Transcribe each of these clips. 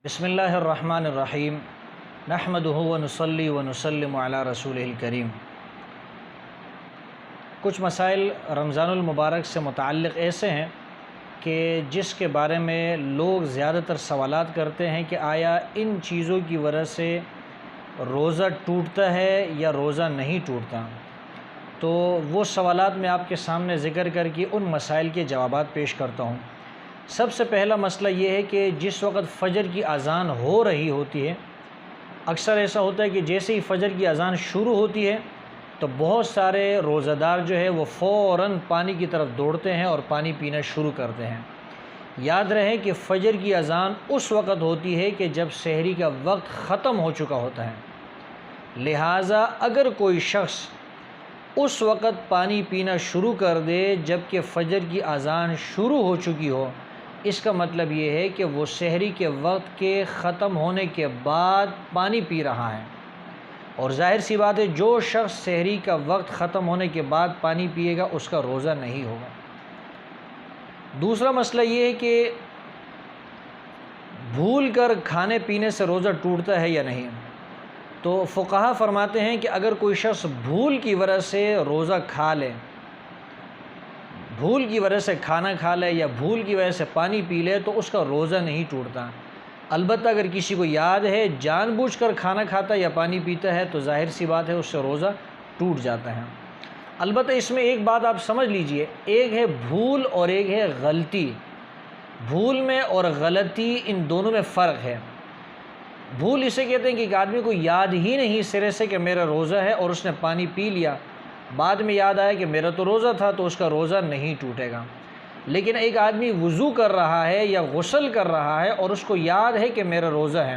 بسم اللہ الرحمن الرحیم نحمدہ ونصلی ونسلم علی رسولہ الکریم۔ کچھ مسائل رمضان المبارک سے متعلق ایسے ہیں کہ جس کے بارے میں لوگ زیادہ تر سوالات کرتے ہیں کہ آیا ان چیزوں کی وجہ سے روزہ ٹوٹتا ہے یا روزہ نہیں ٹوٹتا۔ تو وہ سوالات میں آپ کے سامنے ذکر کر کے ان مسائل کے جوابات پیش کرتا ہوں۔ سب سے پہلا مسئلہ یہ ہے کہ جس وقت فجر کی اذان ہو رہی ہوتی ہے، اکثر ایسا ہوتا ہے کہ جیسے ہی فجر کی اذان شروع ہوتی ہے تو بہت سارے روزہ دار جو ہے وہ فوراً پانی کی طرف دوڑتے ہیں اور پانی پینا شروع کرتے ہیں۔ یاد رہے کہ فجر کی اذان اس وقت ہوتی ہے کہ جب سحری کا وقت ختم ہو چکا ہوتا ہے، لہٰذا اگر کوئی شخص اس وقت پانی پینا شروع کر دے جبکہ فجر کی اذان شروع ہو چکی ہو، اس کا مطلب یہ ہے کہ وہ سحری کے وقت کے ختم ہونے کے بعد پانی پی رہا ہے، اور ظاہر سی بات ہے جو شخص سحری کا وقت ختم ہونے کے بعد پانی پیے گا اس کا روزہ نہیں ہوگا۔ دوسرا مسئلہ یہ ہے کہ بھول کر کھانے پینے سے روزہ ٹوٹتا ہے یا نہیں۔ تو فقہا فرماتے ہیں کہ اگر کوئی شخص بھول کی وجہ سے روزہ کھا لے، بھول کی وجہ سے کھانا کھا لے یا بھول کی وجہ سے پانی پی لے تو اس کا روزہ نہیں ٹوٹتا۔ البتہ اگر کسی کو یاد ہے جان بوجھ کر کھانا کھاتا یا پانی پیتا ہے تو ظاہر سی بات ہے اس سے روزہ ٹوٹ جاتا ہے۔ البتہ اس میں ایک بات آپ سمجھ لیجئے، ایک ہے بھول اور ایک ہے غلطی۔ بھول میں اور غلطی ان دونوں میں فرق ہے۔ بھول اسے کہتے ہیں کہ ایک آدمی کو یاد ہی نہیں سرے سے کہ میرا روزہ ہے اور اس نے پانی پی لیا، بعد میں یاد آیا کہ میرا تو روزہ تھا، تو اس کا روزہ نہیں ٹوٹے گا۔ لیکن ایک آدمی وضو کر رہا ہے یا غسل کر رہا ہے اور اس کو یاد ہے کہ میرا روزہ ہے،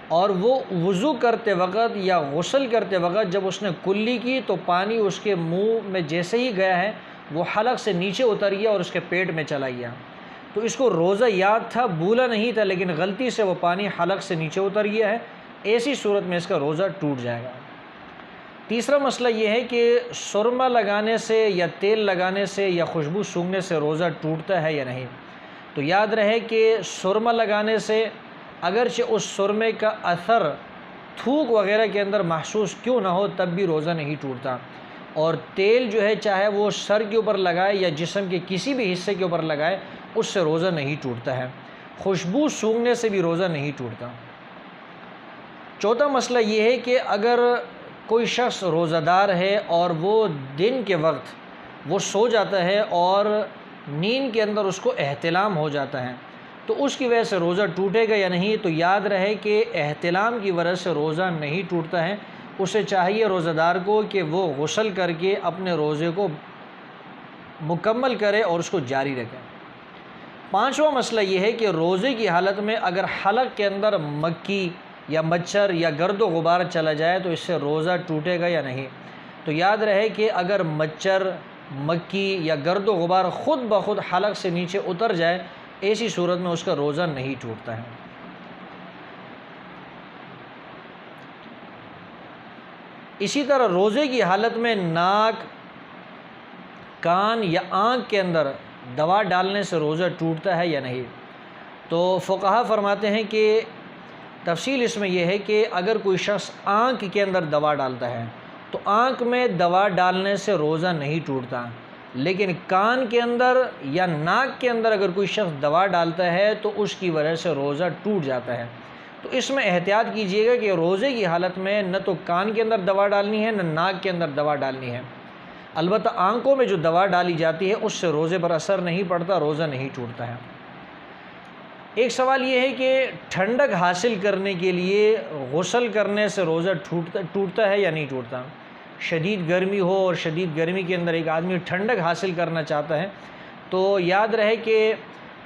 اور وہ وضو کرتے وقت یا غسل کرتے وقت جب اس نے کلی کی تو پانی اس کے منہ میں جیسے ہی گیا ہے وہ حلق سے نیچے اتر گیا اور اس کے پیٹ میں چلا گیا، تو اس کو روزہ یاد تھا، بھولا نہیں تھا، لیکن غلطی سے وہ پانی حلق سے نیچے اتر گیا ہے، ایسی صورت میں اس کا روزہ ٹوٹ جائے گا۔ تیسرا مسئلہ یہ ہے کہ سرما لگانے سے یا تیل لگانے سے یا خوشبو سونگھنے سے روزہ ٹوٹتا ہے یا نہیں۔ تو یاد رہے کہ سرما لگانے سے اگرچہ اس سرمے کا اثر تھوک وغیرہ کے اندر محسوس کیوں نہ ہو تب بھی روزہ نہیں ٹوٹتا، اور تیل جو ہے چاہے وہ سر کے اوپر لگائے یا جسم کے کسی بھی حصے کے اوپر لگائے اس سے روزہ نہیں ٹوٹتا ہے۔ خوشبو سونگھنے سے بھی روزہ نہیں ٹوٹتا۔ چوتھا مسئلہ یہ ہے کہ اگر کوئی شخص روزہ دار ہے اور وہ دن کے وقت وہ سو جاتا ہے اور نیند کے اندر اس کو احتلام ہو جاتا ہے تو اس کی وجہ سے روزہ ٹوٹے گا یا نہیں۔ تو یاد رہے کہ احتلام کی وجہ سے روزہ نہیں ٹوٹتا ہے، اسے چاہیے روزہ دار کو کہ وہ غسل کر کے اپنے روزے کو مکمل کرے اور اس کو جاری رکھے۔ پانچواں مسئلہ یہ ہے کہ روزے کی حالت میں اگر حلق کے اندر مکھی یا مچھر یا گرد و غبار چلا جائے تو اس سے روزہ ٹوٹے گا یا نہیں۔ تو یاد رہے کہ اگر مچھر، مکھی یا گرد و غبار خود بخود حلق سے نیچے اتر جائے، ایسی صورت میں اس کا روزہ نہیں ٹوٹتا ہے۔ اسی طرح روزے کی حالت میں ناک، کان یا آنکھ کے اندر دوا ڈالنے سے روزہ ٹوٹتا ہے یا نہیں۔ تو فقہا فرماتے ہیں کہ تفصیل اس میں یہ ہے کہ اگر کوئی شخص آنکھ کے اندر دوا ڈالتا ہے تو آنکھ میں دوا ڈالنے سے روزہ نہیں ٹوٹتا، لیکن کان کے اندر یا ناک کے اندر اگر کوئی شخص دوا ڈالتا ہے تو اس کی وجہ سے روزہ ٹوٹ جاتا ہے۔ تو اس میں احتیاط کیجیے گا کہ روزے کی حالت میں نہ تو کان کے اندر دوا ڈالنی ہے نہ ناک کے اندر دوا ڈالنی ہے۔ البتہ آنکھوں میں جو دوا ڈالی جاتی ہے اس سے روزے پر اثر نہیں پڑتا، روزہ نہیں ٹوٹتا ہے۔ ایک سوال یہ ہے کہ ٹھنڈک حاصل کرنے کے لیے غسل کرنے سے روزہ ٹوٹتا ہے یا نہیں ٹوٹتا۔ شدید گرمی ہو اور شدید گرمی کے اندر ایک آدمی ٹھنڈک حاصل کرنا چاہتا ہے تو یاد رہے کہ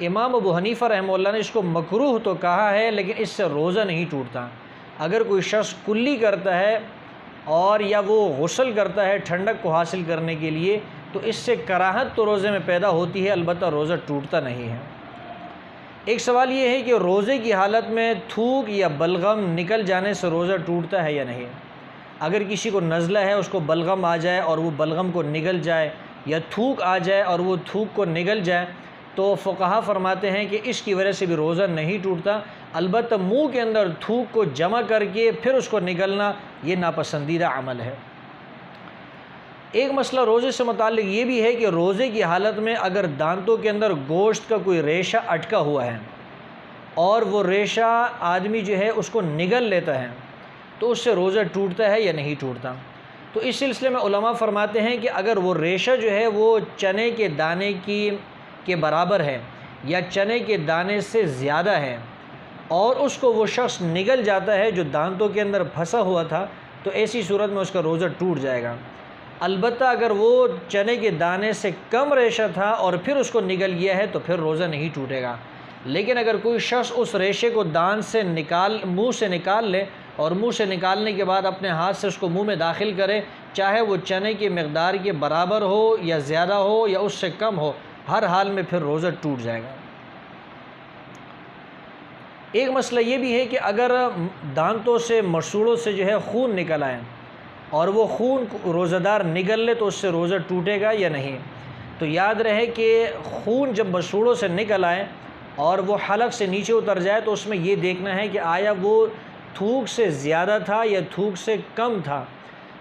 امام ابو حنیفہ رحمہ اللہ نے اس کو مکروہ تو کہا ہے لیکن اس سے روزہ نہیں ٹوٹتا۔ اگر کوئی شخص کلی کرتا ہے اور یا وہ غسل کرتا ہے ٹھنڈک کو حاصل کرنے کے لیے تو اس سے کراہت تو روزے میں پیدا ہوتی ہے، البتہ روزہ ٹوٹتا نہیں ہے۔ ایک سوال یہ ہے کہ روزے کی حالت میں تھوک یا بلغم نکل جانے سے روزہ ٹوٹتا ہے یا نہیں۔ اگر کسی کو نزلہ ہے، اس کو بلغم آ جائے اور وہ بلغم کو نگل جائے، یا تھوک آ جائے اور وہ تھوک کو نگل جائے، تو فقہا فرماتے ہیں کہ اس کی وجہ سے بھی روزہ نہیں ٹوٹتا، البتہ منہ کے اندر تھوک کو جمع کر کے پھر اس کو نگلنا یہ ناپسندیدہ عمل ہے۔ ایک مسئلہ روزے سے متعلق یہ بھی ہے کہ روزے کی حالت میں اگر دانتوں کے اندر گوشت کا کوئی ریشہ اٹکا ہوا ہے اور وہ ریشہ آدمی جو ہے اس کو نگل لیتا ہے تو اس سے روزہ ٹوٹتا ہے یا نہیں ٹوٹتا؟ تو اس سلسلے میں علماء فرماتے ہیں کہ اگر وہ ریشہ جو ہے وہ چنے کے دانے کے برابر ہے یا چنے کے دانے سے زیادہ ہے اور اس کو وہ شخص نگل جاتا ہے جو دانتوں کے اندر پھنسا ہوا تھا تو ایسی صورت میں اس کا روزہ ٹوٹ جائے گا۔ البتہ اگر وہ چنے کے دانے سے کم ریشہ تھا اور پھر اس کو نگل گیا ہے تو پھر روزہ نہیں ٹوٹے گا۔ لیکن اگر کوئی شخص اس ریشے کو منہ سے نکال لے اور منہ سے نکالنے کے بعد اپنے ہاتھ سے اس کو منہ میں داخل کرے، چاہے وہ چنے کی مقدار کے برابر ہو یا زیادہ ہو یا اس سے کم ہو، ہر حال میں پھر روزہ ٹوٹ جائے گا۔ ایک مسئلہ یہ بھی ہے کہ اگر دانتوں سے مسوڑوں سے جو ہے خون نکل آئے اور وہ خون روزہ دار نگل لے تو اس سے روزہ ٹوٹے گا یا نہیں؟ تو یاد رہے کہ خون جب مسوڑوں سے نکل آئے اور وہ حلق سے نیچے اتر جائے تو اس میں یہ دیکھنا ہے کہ آیا وہ تھوک سے زیادہ تھا یا تھوک سے کم تھا۔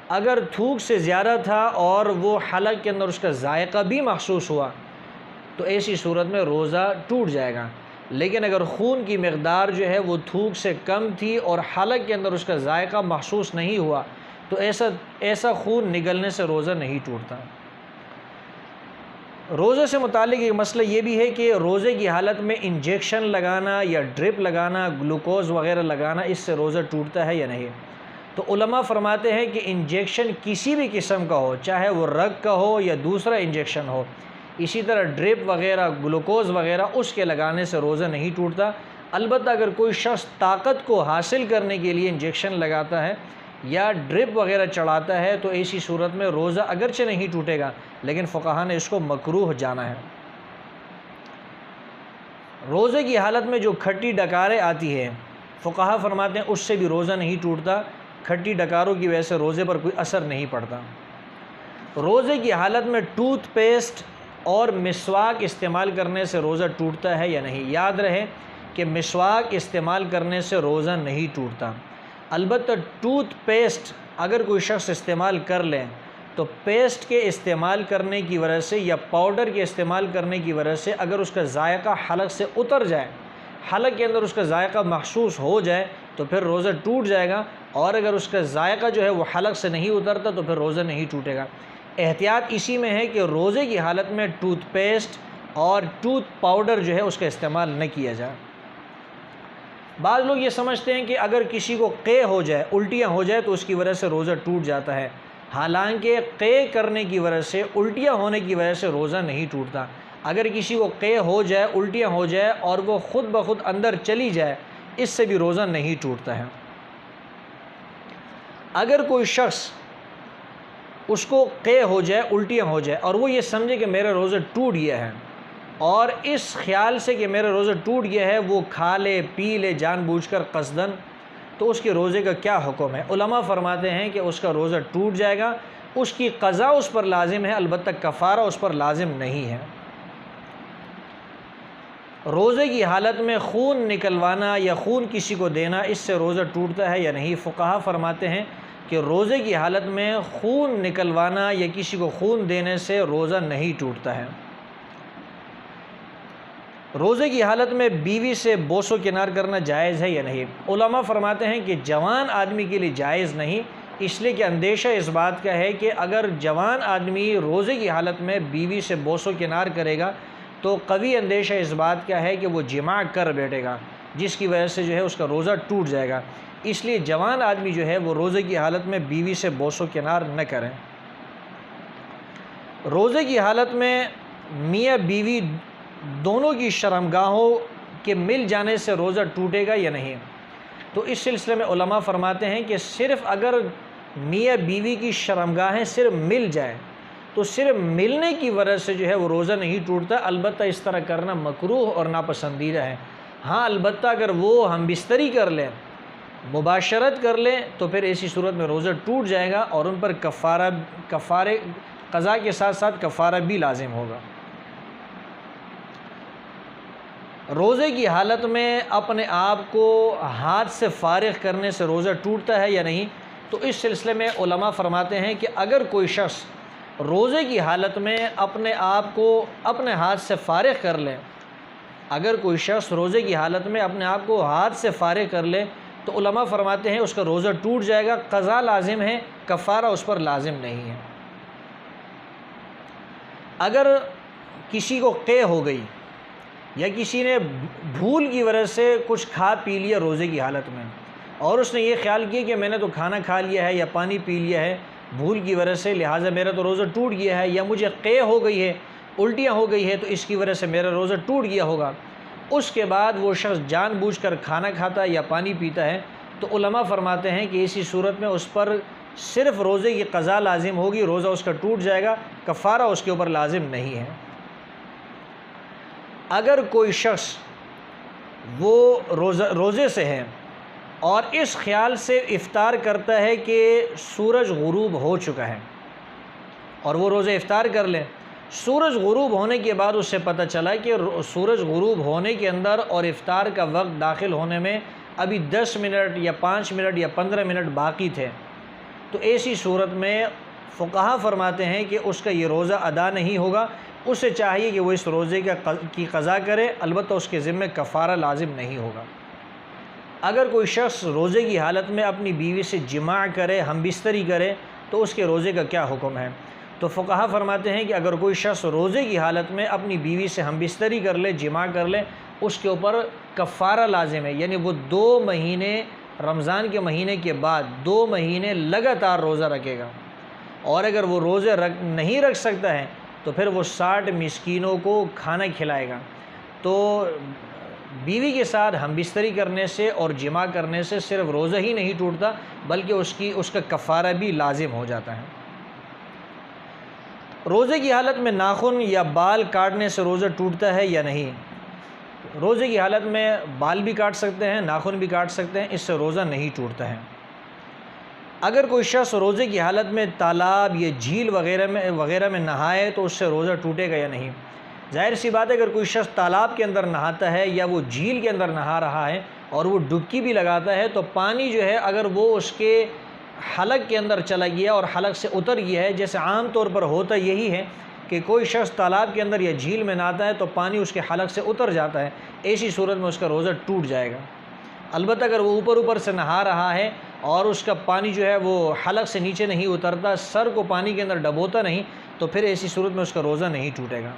اگر تھوک سے زیادہ تھا اور وہ حلق کے اندر اس کا ذائقہ بھی محسوس ہوا تو ایسی صورت میں روزہ ٹوٹ جائے گا۔ لیکن اگر خون کی مقدار جو ہے وہ تھوک سے کم تھی اور حلق کے اندر اس کا ذائقہ محسوس نہیں ہوا تو ایسا خون نگلنے سے روزہ نہیں ٹوٹتا۔ روزے سے متعلق ایک مسئلہ یہ بھی ہے کہ روزے کی حالت میں انجیکشن لگانا یا ڈرپ لگانا، گلوکوز وغیرہ لگانا، اس سے روزہ ٹوٹتا ہے یا نہیں؟ تو علماء فرماتے ہیں کہ انجیکشن کسی بھی قسم کا ہو، چاہے وہ رگ کا ہو یا دوسرا انجیکشن ہو، اسی طرح ڈرپ وغیرہ، گلوکوز وغیرہ، اس کے لگانے سے روزہ نہیں ٹوٹتا۔ البتہ اگر کوئی شخص طاقت کو حاصل کرنے کے لیے انجیکشن لگاتا ہے یا ڈرپ وغیرہ چڑھاتا ہے تو ایسی صورت میں روزہ اگرچہ نہیں ٹوٹے گا لیکن فقہا نے اس کو مکروہ جانا ہے۔ روزے کی حالت میں جو کھٹی ڈکاریں آتی ہیں، فقہا فرماتے ہیں اس سے بھی روزہ نہیں ٹوٹتا، کھٹی ڈکاروں کی وجہ سے روزے پر کوئی اثر نہیں پڑتا۔ روزے کی حالت میں ٹوتھ پیسٹ اور مسواک استعمال کرنے سے روزہ ٹوٹتا ہے یا نہیں؟ یاد رہے کہ مسواک استعمال کرنے سے روزہ نہیں ٹوٹتا، البتہ ٹوتھ پیسٹ اگر کوئی شخص استعمال کر لے تو پیسٹ کے استعمال کرنے کی وجہ سے یا پاؤڈر کے استعمال کرنے کی وجہ سے اگر اس کا ذائقہ حلق سے اتر جائے، حلق کے اندر اس کا ذائقہ محسوس ہو جائے تو پھر روزہ ٹوٹ جائے گا، اور اگر اس کا ذائقہ جو ہے وہ حلق سے نہیں اترتا تو پھر روزہ نہیں ٹوٹے گا۔ احتیاط اسی میں ہے کہ روزے کی حالت میں ٹوتھ پیسٹ اور ٹوتھ پاؤڈر جو ہے اس کا استعمال نہ کیا جائے۔ بعض لوگ یہ سمجھتے ہیں کہ اگر کسی کو قے ہو جائے، الٹیاں ہو جائے تو اس کی وجہ سے روزہ ٹوٹ جاتا ہے، حالانکہ قے کرنے کی وجہ سے، الٹیاں ہونے کی وجہ سے روزہ نہیں ٹوٹتا۔ اگر کسی کو قے ہو جائے، الٹیاں ہو جائے اور وہ خود بخود اندر چلی جائے، اس سے بھی روزہ نہیں ٹوٹتا ہے۔ اگر کوئی شخص اس کو قے ہو جائے، الٹیاں ہو جائے اور وہ یہ سمجھے کہ میرا روزہ ٹوٹ گیا ہے، اور اس خیال سے کہ میرا روزہ ٹوٹ گیا ہے وہ کھا لے پی لے جان بوجھ کر قصدن، تو اس کے روزے کا کیا حکم ہے؟ علماء فرماتے ہیں کہ اس کا روزہ ٹوٹ جائے گا، اس کی قضا اس پر لازم ہے، البتہ کفارہ اس پر لازم نہیں ہے۔ روزے کی حالت میں خون نکلوانا یا خون کسی کو دینا، اس سے روزہ ٹوٹتا ہے یا نہیں؟ فقہا فرماتے ہیں کہ روزے کی حالت میں خون نکلوانا یا کسی کو خون دینے سے روزہ نہیں ٹوٹتا ہے۔ روزے کی حالت میں بیوی سے بوس و کنار کرنا جائز ہے یا نہیں؟ علماء فرماتے ہیں کہ جوان آدمی کے لیے جائز نہیں، اس لیے کہ اندیشہ اس بات کا ہے کہ اگر جوان آدمی روزے کی حالت میں بیوی سے بوس و کنار کرے گا تو قوی اندیشہ اس بات کا ہے کہ وہ جماع کر بیٹھے گا، جس کی وجہ سے جو ہے اس کا روزہ ٹوٹ جائے گا۔ اس لیے جوان آدمی جو ہے وہ روزے کی حالت میں بیوی سے بوس و کنار نہ کریں۔ روزے کی حالت میں میاں بیوی دونوں کی شرمگاہوں کے مل جانے سے روزہ ٹوٹے گا یا نہیں؟ تو اس سلسلے میں علماء فرماتے ہیں کہ صرف اگر میاں بیوی کی شرمگاہیں صرف مل جائیں تو صرف ملنے کی وجہ سے جو ہے وہ روزہ نہیں ٹوٹتا، البتہ اس طرح کرنا مکروہ اور ناپسندیدہ ہے۔ ہاں البتہ اگر وہ ہم بستری کر لیں، مباشرت کر لیں تو پھر ایسی صورت میں روزہ ٹوٹ جائے گا اور ان پر کفارے قضا کے ساتھ ساتھ کفارہ بھی لازم ہوگا۔ روزے کی حالت میں اپنے آپ کو ہاتھ سے فارغ کرنے سے روزہ ٹوٹتا ہے یا نہیں؟ تو اس سلسلے میں علماء فرماتے ہیں کہ اگر کوئی شخص روزے کی حالت میں اپنے آپ کو اپنے ہاتھ سے فارغ کر لے، اگر کوئی شخص روزے کی حالت میں اپنے آپ کو ہاتھ سے فارغ کر لے تو علماء فرماتے ہیں اس کا روزہ ٹوٹ جائے گا، قضا لازم ہے، کفارہ اس پر لازم نہیں ہے۔ اگر کسی کو قے ہو گئی یا کسی نے بھول کی وجہ سے کچھ کھا پی لیا روزے کی حالت میں، اور اس نے یہ خیال کیا کہ میں نے تو کھانا کھا لیا ہے یا پانی پی لیا ہے بھول کی وجہ سے، لہٰذا میرا تو روزہ ٹوٹ گیا ہے، یا مجھے قے ہو گئی ہے، الٹیاں ہو گئی ہے تو اس کی وجہ سے میرا روزہ ٹوٹ گیا ہوگا، اس کے بعد وہ شخص جان بوجھ کر کھانا کھاتا ہے یا پانی پیتا ہے، تو علماء فرماتے ہیں کہ اسی صورت میں اس پر صرف روزے کی قضا لازم ہوگی، روزہ اس کا ٹوٹ جائے گا، کفارہ اس کے اوپر لازم نہیں ہے۔ اگر کوئی شخص وہ روزے سے ہے اور اس خیال سے افطار کرتا ہے کہ سورج غروب ہو چکا ہے اور وہ روزے افطار کر لے، سورج غروب ہونے کے بعد اس سے پتہ چلا کہ سورج غروب ہونے کے اندر اور افطار کا وقت داخل ہونے میں ابھی 10 منٹ یا 5 منٹ یا 15 منٹ باقی تھے، تو ایسی صورت میں فقہا فرماتے ہیں کہ اس کا یہ روزہ ادا نہیں ہوگا، اسے چاہیے کہ وہ اس روزے کی قضا کرے، البتہ اس کے ذمہ کفارہ لازم نہیں ہوگا۔ اگر کوئی شخص روزے کی حالت میں اپنی بیوی سے جماع کرے، ہم بستری کرے، تو اس کے روزے کا کیا حکم ہے؟ تو فقہا فرماتے ہیں کہ اگر کوئی شخص روزے کی حالت میں اپنی بیوی سے ہم بستری کر لے، جماع کر لے، اس کے اوپر کفارہ لازم ہے، یعنی وہ 2 مہینے رمضان کے مہینے کے بعد 2 مہینے لگاتار روزہ رکھے گا، اور اگر وہ روزے نہیں رکھ سکتا ہے تو پھر وہ 60 مسکینوں کو کھانا کھلائے گا۔ تو بیوی کے ساتھ ہم بستری کرنے سے اور جماع کرنے سے صرف روزہ ہی نہیں ٹوٹتا بلکہ اس کا کفارہ بھی لازم ہو جاتا ہے۔ روزے کی حالت میں ناخن یا بال کاٹنے سے روزہ ٹوٹتا ہے یا نہیں؟ روزے کی حالت میں بال بھی کاٹ سکتے ہیں، ناخن بھی کاٹ سکتے ہیں، اس سے روزہ نہیں ٹوٹتا ہے۔ اگر کوئی شخص روزے کی حالت میں تالاب یا جھیل وغیرہ میں نہائے تو اس سے روزہ ٹوٹے گا یا نہیں؟ ظاہر سی بات ہے اگر کوئی شخص تالاب کے اندر نہاتا ہے یا وہ جھیل کے اندر نہا رہا ہے اور وہ ڈبکی بھی لگاتا ہے تو پانی جو ہے اگر وہ اس کے حلق کے اندر چلا گیا اور حلق سے اتر گیا ہے، جیسے عام طور پر ہوتا یہی ہے کہ کوئی شخص تالاب کے اندر یا جھیل میں نہاتا ہے تو پانی اس کے حلق سے اتر جاتا ہے، ایسی صورت میں اس کا روزہ ٹوٹ جائے گا۔ البتہ اگر وہ اوپر سے نہا رہا ہے اور اس کا پانی جو ہے وہ حلق سے نیچے نہیں اترتا، سر کو پانی کے اندر ڈبوتا نہیں، تو پھر ایسی صورت میں اس کا روزہ نہیں ٹوٹے گا۔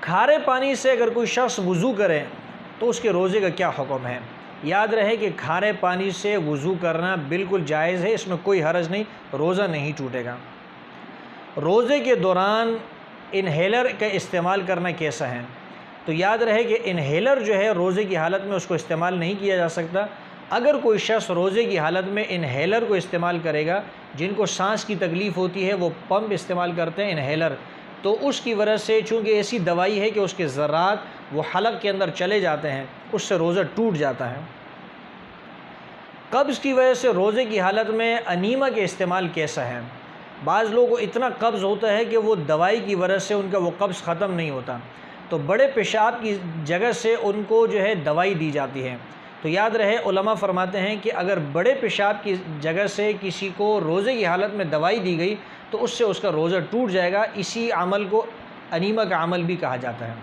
کھارے پانی سے اگر کوئی شخص وضو کرے تو اس کے روزے کا کیا حکم ہے؟ یاد رہے کہ کھارے پانی سے وضو کرنا بالکل جائز ہے، اس میں کوئی حرج نہیں، روزہ نہیں ٹوٹے گا۔ روزے کے دوران انہیلر کا استعمال کرنا کیسا ہے؟ تو یاد رہے کہ انہیلر جو ہے روزے کی حالت میں اس کو استعمال نہیں کیا جا سکتا۔ اگر کوئی شخص روزے کی حالت میں انہیلر کو استعمال کرے گا، جن کو سانس کی تکلیف ہوتی ہے وہ پمپ استعمال کرتے ہیں انہیلر، تو اس کی وجہ سے چونکہ ایسی دوائی ہے کہ اس کے ذرات وہ حلق کے اندر چلے جاتے ہیں، اس سے روزہ ٹوٹ جاتا ہے۔ قبض کی وجہ سے روزے کی حالت میں انیما کے استعمال کیسا ہے؟ بعض لوگوں کو اتنا قبض ہوتا ہے کہ وہ دوائی کی وجہ سے ان کا وہ قبض ختم نہیں ہوتا، تو بڑے پیشاب کی جگہ سے ان کو جو ہے دوائی دی جاتی ہے۔ تو یاد رہے علماء فرماتے ہیں کہ اگر بڑے پیشاب کی جگہ سے کسی کو روزے کی حالت میں دوائی دی گئی تو اس سے اس کا روزہ ٹوٹ جائے گا، اسی عمل کو انیما کا عمل بھی کہا جاتا ہے۔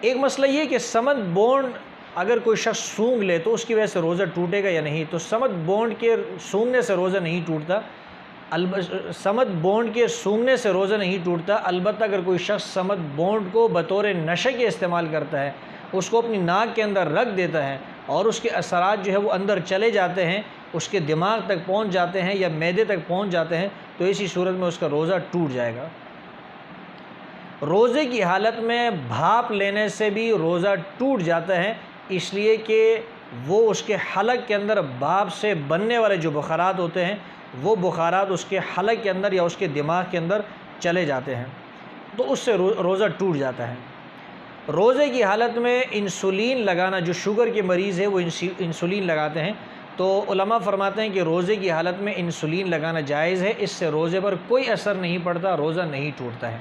ایک مسئلہ یہ کہ سمت بونڈ اگر کوئی شخص سونگھ لے تو اس کی وجہ سے روزہ ٹوٹے گا یا نہیں؟ تو سمت بونڈ کے سونگھنے سے روزہ نہیں ٹوٹتا، سمت بونڈ کے سونگھنے سے روزہ نہیں ٹوٹتا، البتہ اگر کوئی شخص سمت بونڈ کو بطور نشے کے استعمال کرتا ہے، اس کو اپنی ناک کے اندر رکھ دیتا ہے اور اس کے اثرات جو ہے وہ اندر چلے جاتے ہیں، اس کے دماغ تک پہنچ جاتے ہیں یا معدے تک پہنچ جاتے ہیں، تو ایسی صورت میں اس کا روزہ ٹوٹ جائے گا۔ روزے کی حالت میں بھاپ لینے سے بھی روزہ ٹوٹ جاتا ہے، اس لیے کہ وہ اس کے حلق کے اندر بھاپ سے بننے والے جو بخارات ہوتے ہیں وہ بخارات اس کے حلق کے اندر یا اس کے دماغ کے اندر چلے جاتے ہیں، تو اس سے روزہ ٹوٹ جاتا ہے۔ روزے کی حالت میں انسولین لگانا، جو شوگر کے مریض ہے وہ انسولین لگاتے ہیں، تو علماء فرماتے ہیں کہ روزے کی حالت میں انسولین لگانا جائز ہے، اس سے روزے پر کوئی اثر نہیں پڑتا، روزہ نہیں ٹوٹتا ہے۔